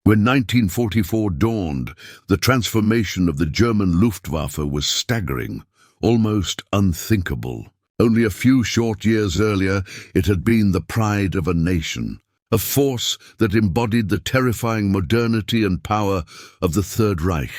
When 1944 dawned, the transformation of the German Luftwaffe was staggering, almost unthinkable. Only a few short years earlier, it had been the pride of a nation, a force that embodied the terrifying modernity and power of the Third Reich.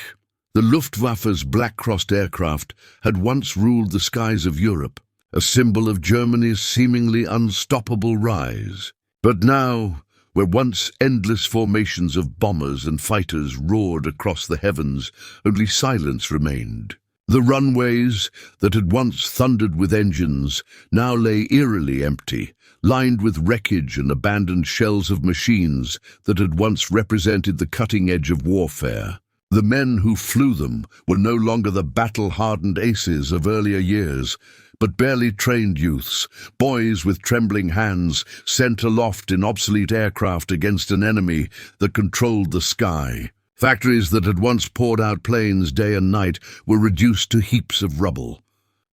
The Luftwaffe's black-crossed aircraft had once ruled the skies of Europe, a symbol of Germany's seemingly unstoppable rise. But now, where once endless formations of bombers and fighters roared across the heavens, only silence remained. The runways that had once thundered with engines now lay eerily empty, lined with wreckage and abandoned shells of machines that had once represented the cutting edge of warfare. The men who flew them were no longer the battle-hardened aces of earlier years, but barely trained youths, boys with trembling hands sent aloft in obsolete aircraft against an enemy that controlled the sky. Factories that had once poured out planes day and night were reduced to heaps of rubble,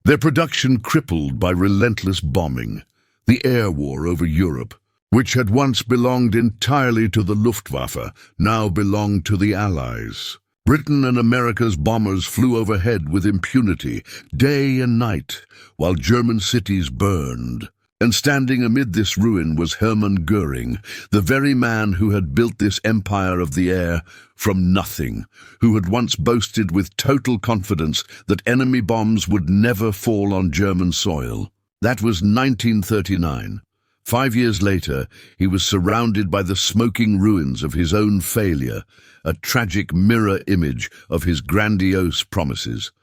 their production crippled by relentless bombing. The air war over Europe, which had once belonged entirely to the Luftwaffe, now belonged to the Allies. Britain and America's bombers flew overhead with impunity, day and night, while German cities burned. And standing amid this ruin was Hermann Göring, the very man who had built this empire of the air from nothing, who had once boasted with total confidence that enemy bombs would never fall on German soil. That was 1939. 5 years later, he was surrounded by the smoking ruins of his own failure, a tragic mirror image of his grandiose promises.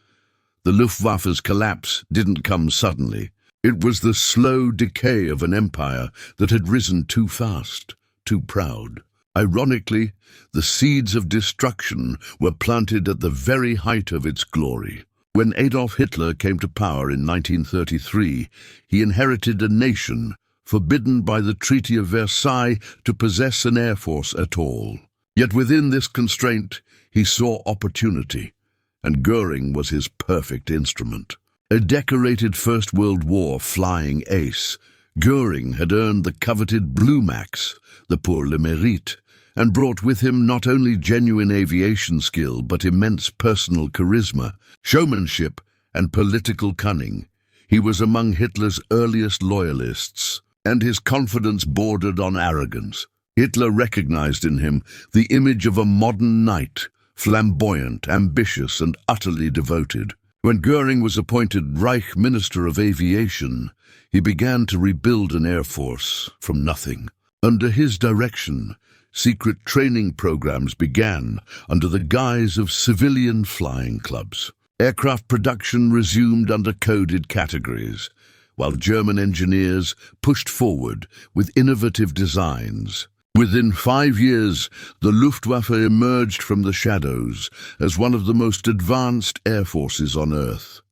The Luftwaffe's collapse didn't come suddenly. It was the slow decay of an empire that had risen too fast, too proud. Ironically, the seeds of destruction were planted at the very height of its glory. When Adolf Hitler came to power in 1933, he inherited a nation forbidden by the Treaty of Versailles to possess an air force at all. Yet within this constraint, he saw opportunity, and Göring was his perfect instrument. A decorated First World War flying ace, Göring had earned the coveted Blue Max, the Pour le Mérite, and brought with him not only genuine aviation skill but immense personal charisma, showmanship, and political cunning. He was among Hitler's earliest loyalists, and his confidence bordered on arrogance. Hitler recognized in him the image of a modern knight, flamboyant, ambitious, and utterly devoted. When Göring was appointed Reich Minister of Aviation, he began to rebuild an air force from nothing. Under his direction, secret training programs began under the guise of civilian flying clubs. Aircraft production resumed under coded categories, while German engineers pushed forward with innovative designs. Within 5 years, the Luftwaffe emerged from the shadows as one of the most advanced air forces on Earth.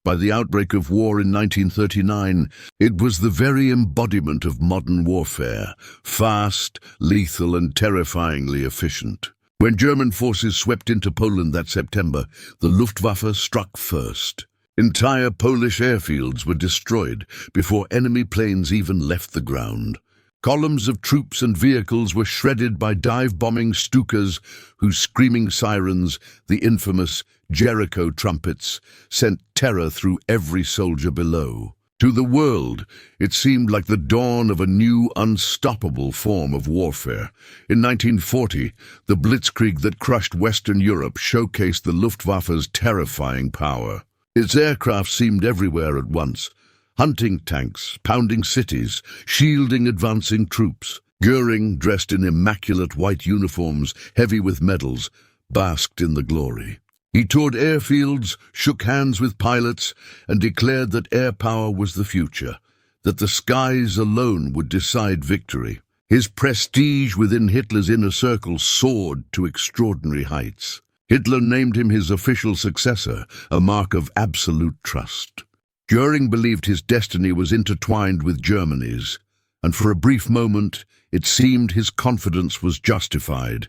By the outbreak of war in 1939, it was the very embodiment of modern warfare, fast, lethal, and terrifyingly efficient. When German forces swept into Poland that September, the Luftwaffe struck first. Entire Polish airfields were destroyed before enemy planes even left the ground. Columns of troops and vehicles were shredded by dive-bombing Stukas whose screaming sirens, the infamous Jericho trumpets, sent terror through every soldier below. To the world, it seemed like the dawn of a new, unstoppable form of warfare. In 1940, the Blitzkrieg that crushed Western Europe showcased the Luftwaffe's terrifying power. Its aircraft seemed everywhere at once, hunting tanks, pounding cities, shielding advancing troops. Göring, dressed in immaculate white uniforms, heavy with medals, basked in the glory. He toured airfields, shook hands with pilots, and declared that air power was the future, that the skies alone would decide victory. His prestige within Hitler's inner circle soared to extraordinary heights. Hitler named him his official successor, a mark of absolute trust. Göring believed his destiny was intertwined with Germany's, and for a brief moment it seemed his confidence was justified.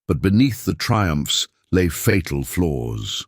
But beneath the triumphs lay fatal flaws.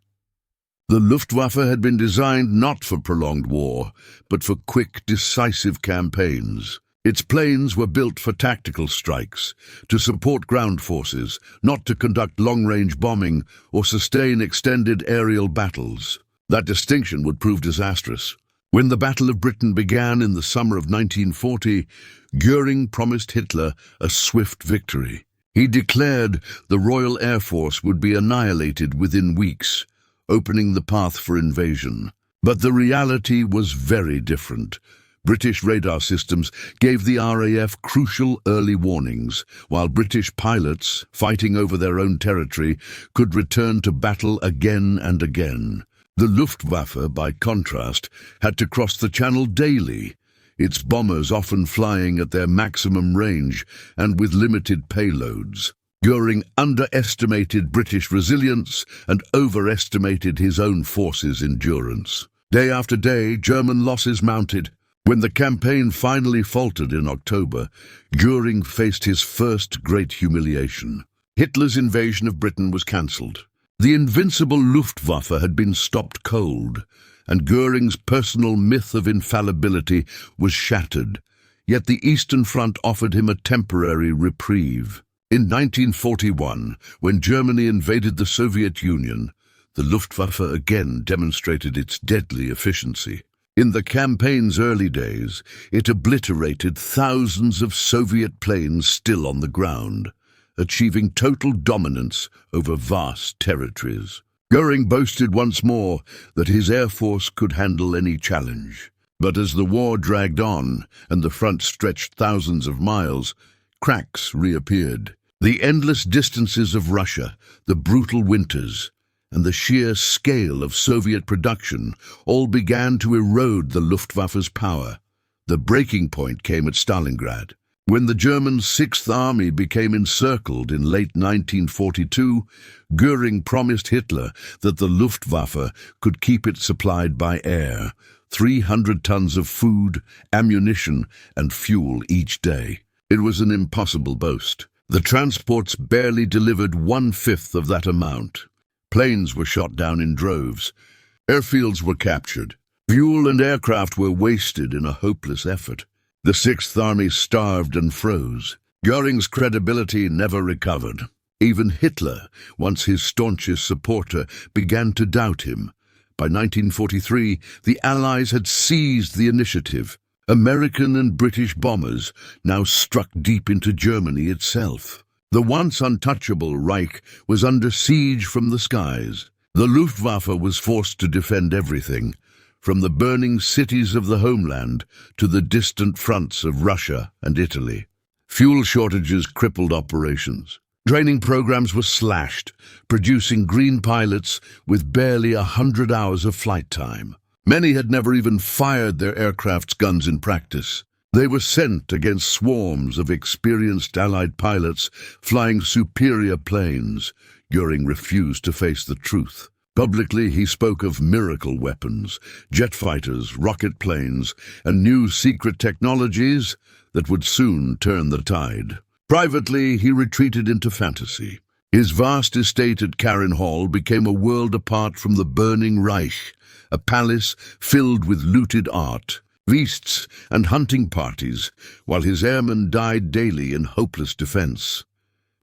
The Luftwaffe had been designed not for prolonged war, but for quick, decisive campaigns. Its planes were built for tactical strikes, to support ground forces, not to conduct long-range bombing or sustain extended aerial battles. That distinction would prove disastrous. When the Battle of Britain began in the summer of 1940, Göring promised Hitler a swift victory. He declared the Royal Air Force would be annihilated within weeks, opening the path for invasion. But the reality was very different. British radar systems gave the RAF crucial early warnings, while British pilots, fighting over their own territory, could return to battle again and again. The Luftwaffe, by contrast, had to cross the Channel daily, its bombers often flying at their maximum range and with limited payloads. Göring underestimated British resilience and overestimated his own forces' endurance. Day after day, German losses mounted. When the campaign finally faltered in October, Göring faced his first great humiliation. Hitler's invasion of Britain was cancelled. The invincible Luftwaffe had been stopped cold, and Göring's personal myth of infallibility was shattered. Yet the Eastern Front offered him a temporary reprieve. In 1941, when Germany invaded the Soviet Union, the Luftwaffe again demonstrated its deadly efficiency. In the campaign's early days, it obliterated thousands of Soviet planes still on the ground, achieving total dominance over vast territories. Göring boasted once more that his air force could handle any challenge. But as the war dragged on and the front stretched thousands of miles, cracks reappeared. The endless distances of Russia, the brutal winters, and the sheer scale of Soviet production all began to erode the Luftwaffe's power. The breaking point came at Stalingrad. When the German Sixth Army became encircled in late 1942, Göring promised Hitler that the Luftwaffe could keep it supplied by air, 300 tons of food, ammunition, and fuel each day. It was an impossible boast. The transports barely delivered 1/5 of that amount. Planes were shot down in droves. Airfields were captured. Fuel and aircraft were wasted in a hopeless effort. The Sixth Army starved and froze. Göring's credibility never recovered. Even Hitler, once his staunchest supporter, began to doubt him. By 1943, the Allies had seized the initiative. American and British bombers now struck deep into Germany itself. The once untouchable Reich was under siege from the skies. The Luftwaffe was forced to defend everything, from the burning cities of the homeland to the distant fronts of Russia and Italy. Fuel shortages crippled operations. Training programs were slashed, producing green pilots with barely 100 hours of flight time. Many had never even fired their aircraft's guns in practice. They were sent against swarms of experienced Allied pilots flying superior planes. Göring refused to face the truth. Publicly, he spoke of miracle weapons, jet fighters, rocket planes, and new secret technologies that would soon turn the tide. Privately, he retreated into fantasy. His vast estate at Carron Hall became a world apart from the burning Reich, a palace filled with looted art, feasts, and hunting parties, while his airmen died daily in hopeless defense.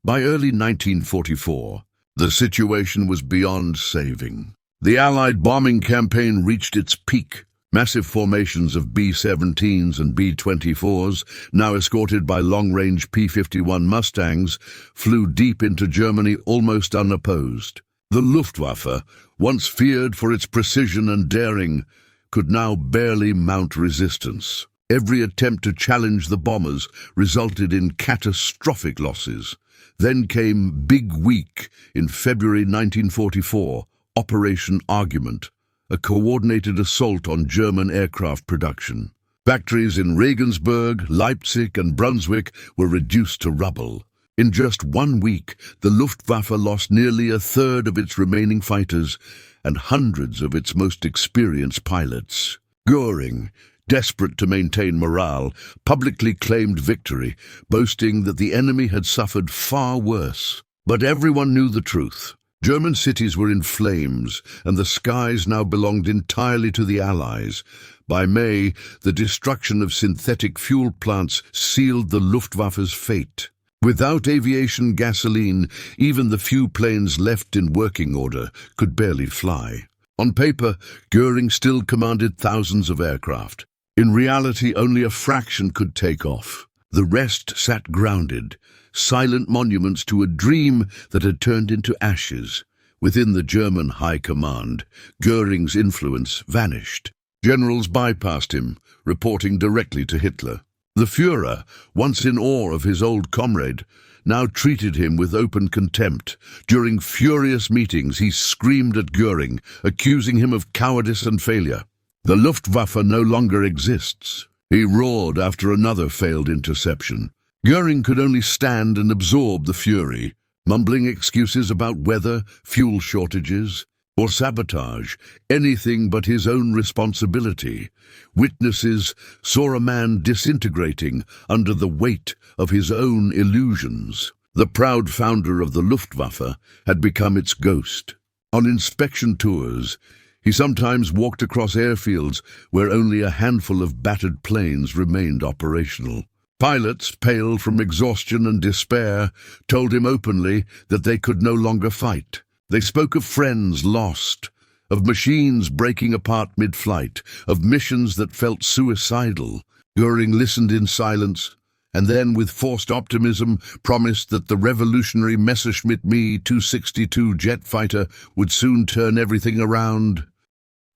By early 1944, the situation was beyond saving. The Allied bombing campaign reached its peak. Massive formations of B-17s and B-24s, now escorted by long-range P-51 Mustangs, flew deep into Germany almost unopposed. The Luftwaffe, once feared for its precision and daring, could now barely mount resistance. Every attempt to challenge the bombers resulted in catastrophic losses. Then came Big Week in February 1944, Operation Argument, a coordinated assault on German aircraft production. Factories in Regensburg, Leipzig, and Brunswick were reduced to rubble. In just 1 week, the Luftwaffe lost nearly a third of its remaining fighters and hundreds of its most experienced pilots. Göring, desperate to maintain morale, publicly claimed victory, boasting that the enemy had suffered far worse. But everyone knew the truth. German cities were in flames, and the skies now belonged entirely to the Allies. By May, the destruction of synthetic fuel plants sealed the Luftwaffe's fate. Without aviation gasoline, even the few planes left in working order could barely fly. On paper, Göring still commanded thousands of aircraft. In reality, only a fraction could take off. The rest sat grounded, silent monuments to a dream that had turned into ashes. Within the German high command, Göring's influence vanished. Generals bypassed him, reporting directly to Hitler. The Führer, once in awe of his old comrade, now treated him with open contempt. During furious meetings, he screamed at Göring, accusing him of cowardice and failure. The Luftwaffe no longer exists. He roared after another failed interception. Göring could only stand and absorb the fury, mumbling excuses about weather, fuel shortages, or sabotage, anything but his own responsibility. Witnesses saw a man disintegrating under the weight of his own illusions. The proud founder of the Luftwaffe had become its ghost. On inspection tours, he sometimes walked across airfields where only a handful of battered planes remained operational. Pilots, pale from exhaustion and despair, told him openly that they could no longer fight. They spoke of friends lost, of machines breaking apart mid-flight, of missions that felt suicidal. Göring listened in silence, and then, with forced optimism, promised that the revolutionary Messerschmitt Me-262 jet fighter would soon turn everything around.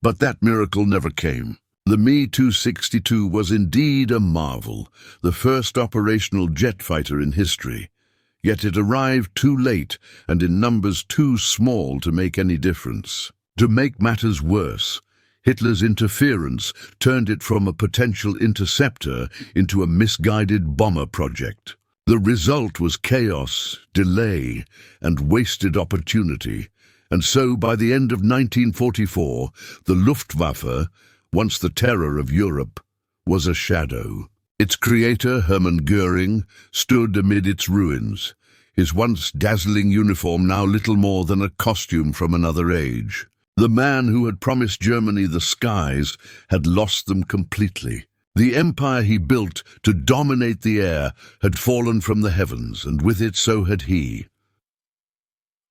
But that miracle never came. The Me-262 was indeed a marvel, the first operational jet fighter in history. Yet it arrived too late and in numbers too small to make any difference. To make matters worse, Hitler's interference turned it from a potential interceptor into a misguided bomber project. The result was chaos, delay, and wasted opportunity. And so, by the end of 1944, the Luftwaffe, once the terror of Europe, was a shadow. Its creator, Hermann Göring, stood amid its ruins, his once dazzling uniform now little more than a costume from another age. The man who had promised Germany the skies had lost them completely. The empire he built to dominate the air had fallen from the heavens, and with it so had he.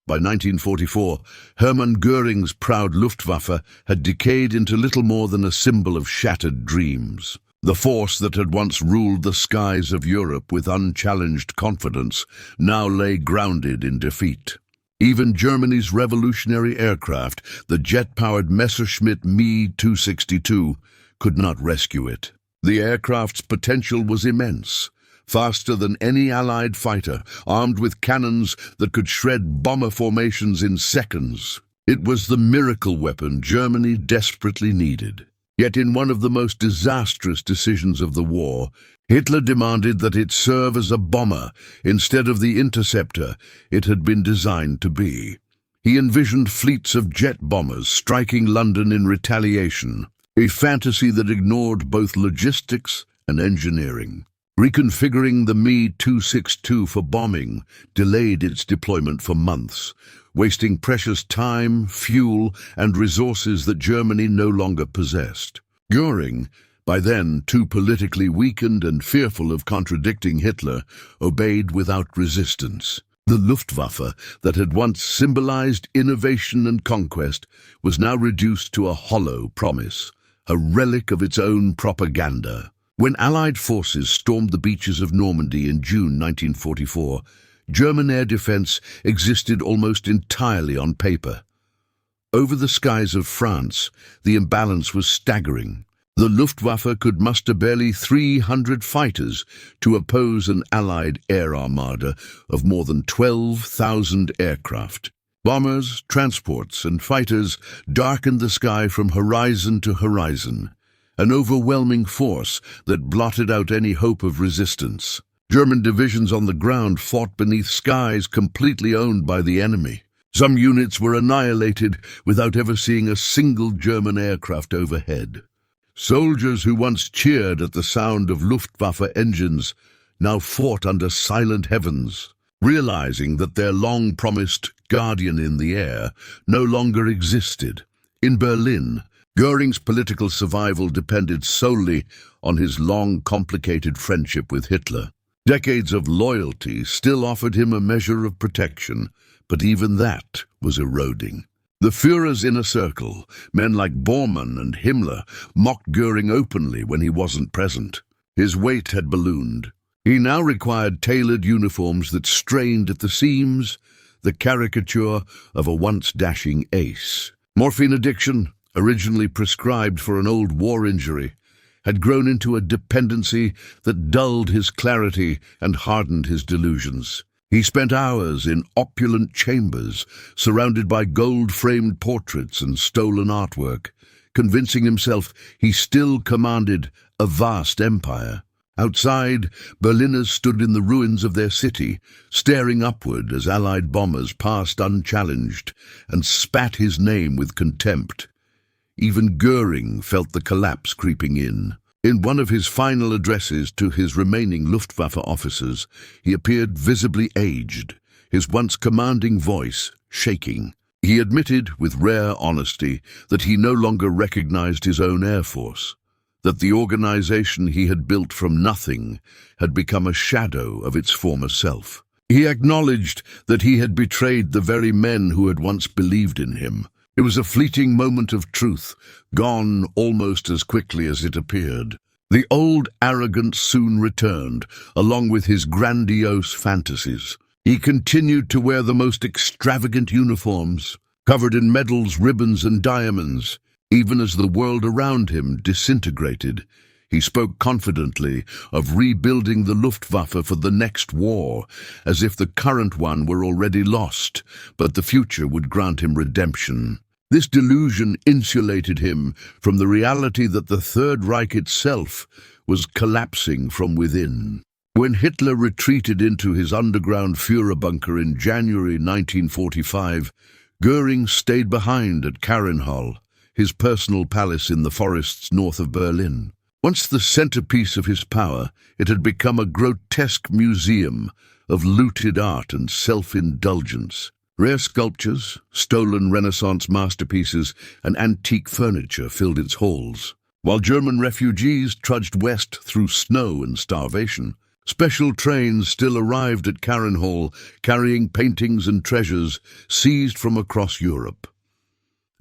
By 1944, Hermann Göring's proud Luftwaffe had decayed into little more than a symbol of shattered dreams. The force that had once ruled the skies of Europe with unchallenged confidence now lay grounded in defeat. Even Germany's revolutionary aircraft, the jet-powered Messerschmitt Me-262, could not rescue it. The aircraft's potential was immense. Faster than any Allied fighter, armed with cannons that could shred bomber formations in seconds. It was the miracle weapon Germany desperately needed. Yet in one of the most disastrous decisions of the war, Hitler demanded that it serve as a bomber instead of the interceptor it had been designed to be. He envisioned fleets of jet bombers striking London in retaliation, a fantasy that ignored both logistics and engineering. Reconfiguring the Me-262 for bombing delayed its deployment for months, wasting precious time, fuel, and resources that Germany no longer possessed. Göring, by then too politically weakened and fearful of contradicting Hitler, obeyed without resistance. The Luftwaffe, that had once symbolized innovation and conquest, was now reduced to a hollow promise, a relic of its own propaganda. When Allied forces stormed the beaches of Normandy in June 1944, German air defense existed almost entirely on paper. Over the skies of France, the imbalance was staggering. The Luftwaffe could muster barely 300 fighters to oppose an Allied air armada of more than 12,000 aircraft. Bombers, transports, and fighters darkened the sky from horizon to horizon, an overwhelming force that blotted out any hope of resistance. German divisions on the ground fought beneath skies completely owned by the enemy. Some units were annihilated without ever seeing a single German aircraft overhead. Soldiers who once cheered at the sound of Luftwaffe engines now fought under silent heavens, realizing that their long-promised guardian in the air no longer existed. In Berlin, Göring's political survival depended solely on his long, complicated friendship with Hitler. Decades of loyalty still offered him a measure of protection, but even that was eroding. The Führer's inner circle, men like Bormann and Himmler, mocked Göring openly when he wasn't present. His weight had ballooned. He now required tailored uniforms that strained at the seams, the caricature of a once dashing ace. Morphine addiction, originally prescribed for an old war injury, had grown into a dependency that dulled his clarity and hardened his delusions. He spent hours in opulent chambers, surrounded by gold-framed portraits and stolen artwork, convincing himself he still commanded a vast empire. Outside, Berliners stood in the ruins of their city, staring upward as Allied bombers passed unchallenged and spat his name with contempt. Even Göring felt the collapse creeping in. In one of his final addresses to his remaining Luftwaffe officers, he appeared visibly aged, his once commanding voice shaking. He admitted with rare honesty that he no longer recognized his own air force, that the organization he had built from nothing had become a shadow of its former self. He acknowledged that he had betrayed the very men who had once believed in him. It was a fleeting moment of truth, gone almost as quickly as it appeared. The old arrogance soon returned, along with his grandiose fantasies. He continued to wear the most extravagant uniforms, covered in medals, ribbons, and diamonds. Even as the world around him disintegrated, he spoke confidently of rebuilding the Luftwaffe for the next war, as if the current one were already lost, but the future would grant him redemption. This delusion insulated him from the reality that the Third Reich itself was collapsing from within. When Hitler retreated into his underground Führer bunker in January 1945, Göring stayed behind at Karinhall, his personal palace in the forests north of Berlin. Once the centerpiece of his power, it had become a grotesque museum of looted art and self-indulgence. Rare sculptures, stolen Renaissance masterpieces, and antique furniture filled its halls. While German refugees trudged west through snow and starvation, special trains still arrived at Karinhall, carrying paintings and treasures seized from across Europe.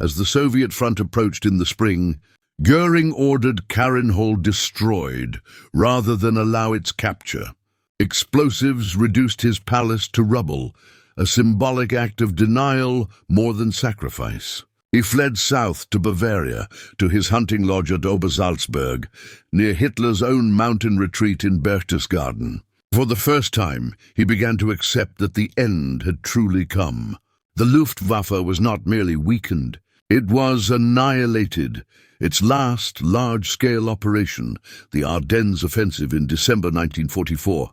As the Soviet front approached in the spring, Göring ordered Karinhall destroyed rather than allow its capture. Explosives reduced his palace to rubble, a symbolic act of denial more than sacrifice. He fled south to Bavaria, to his hunting lodge at Obersalzberg, near Hitler's own mountain retreat in Berchtesgaden. For the first time, he began to accept that the end had truly come. The Luftwaffe was not merely weakened, it was annihilated. Its last large-scale operation, the Ardennes Offensive in December 1944,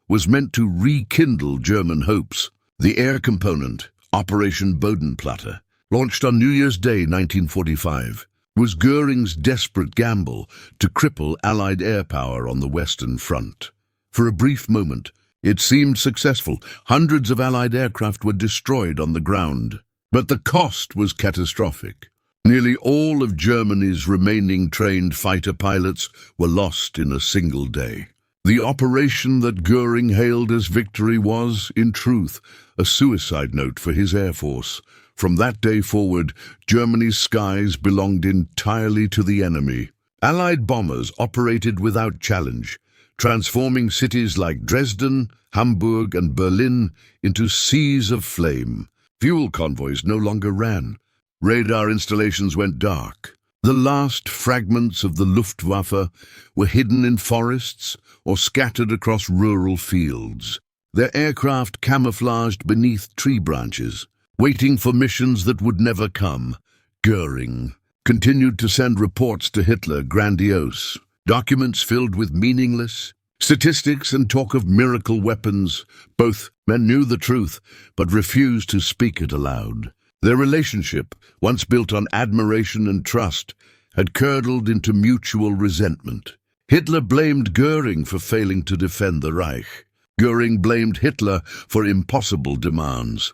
was meant to rekindle German hopes. The air component, Operation Bodenplatte, launched on New Year's Day 1945, was Göring's desperate gamble to cripple Allied air power on the Western Front. For a brief moment, it seemed successful. Hundreds of Allied aircraft were destroyed on the ground. But the cost was catastrophic. Nearly all of Germany's remaining trained fighter pilots were lost in a single day. The operation that Göring hailed as victory was, in truth, a suicide note for his air force. From that day forward, Germany's skies belonged entirely to the enemy. Allied bombers operated without challenge, transforming cities like Dresden, Hamburg, and Berlin into seas of flame. Fuel convoys no longer ran. Radar installations went dark. The last fragments of the Luftwaffe were hidden in forests or scattered across rural fields, their aircraft camouflaged beneath tree branches, waiting for missions that would never come. Göring continued to send reports to Hitler, grandiose, documents filled with meaningless statistics and talk of miracle weapons. Both men knew the truth, but refused to speak it aloud. Their relationship, once built on admiration and trust, had curdled into mutual resentment. Hitler blamed Göring for failing to defend the Reich. Göring blamed Hitler for impossible demands.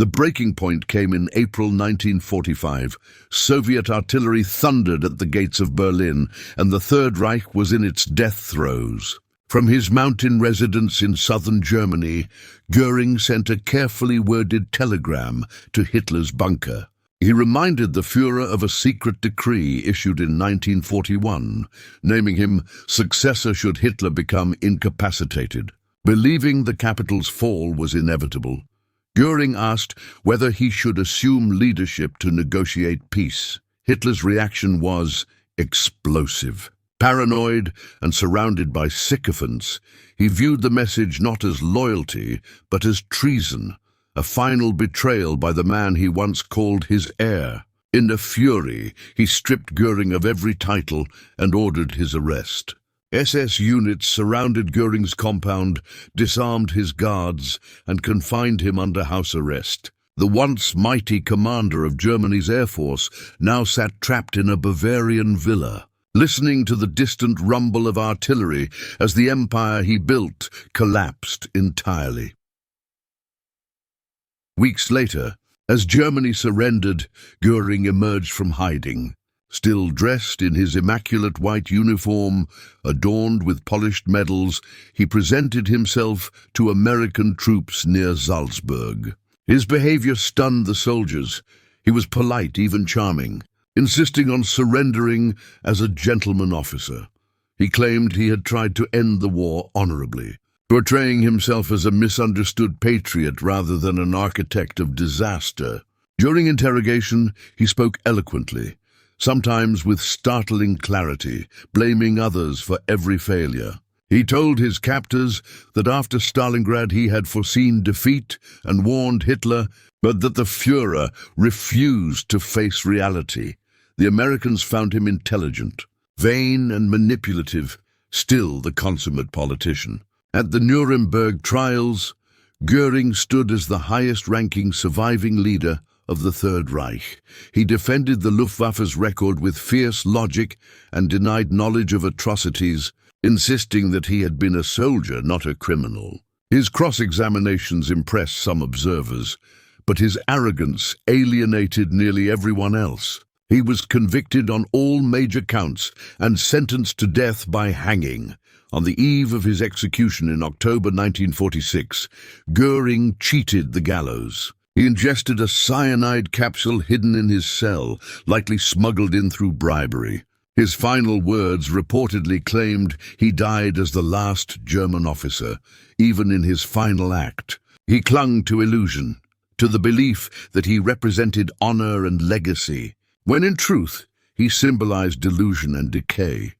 The breaking point came in April 1945. Soviet artillery thundered at the gates of Berlin, and the Third Reich was in its death throes. From his mountain residence in southern Germany, Göring sent a carefully worded telegram to Hitler's bunker. He reminded the Führer of a secret decree issued in 1941, naming him successor should Hitler become incapacitated. Believing the capital's fall was inevitable, Göring asked whether he should assume leadership to negotiate peace. Hitler's reaction was explosive. Paranoid and surrounded by sycophants, he viewed the message not as loyalty, but as treason, a final betrayal by the man he once called his heir. In a fury, he stripped Göring of every title and ordered his arrest. SS units surrounded Göring's compound, disarmed his guards, and confined him under house arrest. The once mighty commander of Germany's air force now sat trapped in a Bavarian villa, listening to the distant rumble of artillery as the empire he built collapsed entirely. Weeks later, as Germany surrendered, Göring emerged from hiding. Still dressed in his immaculate white uniform, adorned with polished medals, he presented himself to American troops near Salzburg. His behavior stunned the soldiers. He was polite, even charming, insisting on surrendering as a gentleman officer. He claimed he had tried to end the war honorably, portraying himself as a misunderstood patriot rather than an architect of disaster. During interrogation, he spoke eloquently, sometimes with startling clarity, blaming others for every failure. He told his captors that after Stalingrad he had foreseen defeat and warned Hitler, but that the Führer refused to face reality. The Americans found him intelligent, vain and manipulative, still the consummate politician. At the Nuremberg trials, Göring stood as the highest-ranking surviving leader of the Third Reich. He defended the Luftwaffe's record with fierce logic and denied knowledge of atrocities, insisting that he had been a soldier, not a criminal. His cross-examinations impressed some observers, but his arrogance alienated nearly everyone else. He was convicted on all major counts and sentenced to death by hanging. On the eve of his execution in October 1946, Göring cheated the gallows. He ingested a cyanide capsule hidden in his cell, likely smuggled in through bribery. His final words reportedly claimed he died as the last German officer. Even in his final act, he clung to illusion, to the belief that he represented honor and legacy, when in truth he symbolized delusion and decay.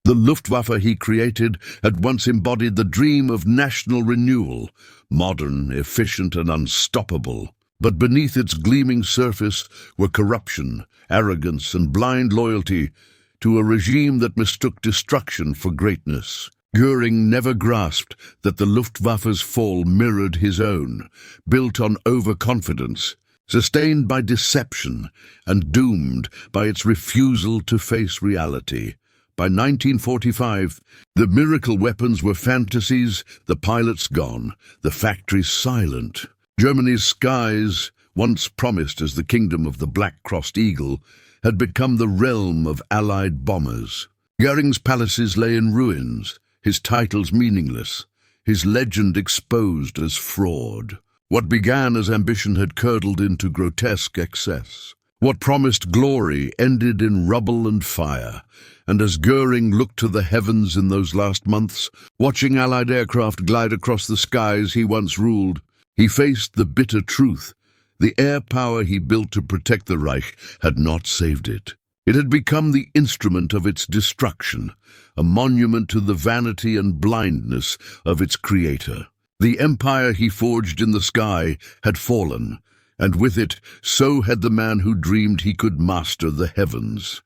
The Luftwaffe he created had once embodied the dream of national renewal, modern, efficient, and unstoppable. But beneath its gleaming surface were corruption, arrogance, and blind loyalty to a regime that mistook destruction for greatness. Göring never grasped that the Luftwaffe's fall mirrored his own, built on overconfidence, sustained by deception, and doomed by its refusal to face reality. By 1945, the miracle weapons were fantasies, the pilots gone, the factories silent. Germany's skies, once promised as the kingdom of the black-crossed eagle, had become the realm of Allied bombers. Göring's palaces lay in ruins, his titles meaningless, his legend exposed as fraud. What began as ambition had curdled into grotesque excess. What promised glory ended in rubble and fire, and as Göring looked to the heavens in those last months, watching Allied aircraft glide across the skies he once ruled, he faced the bitter truth. The air power he built to protect the Reich had not saved it. It had become the instrument of its destruction, a monument to the vanity and blindness of its creator. The empire he forged in the sky had fallen, and with it, so had the man who dreamed he could master the heavens.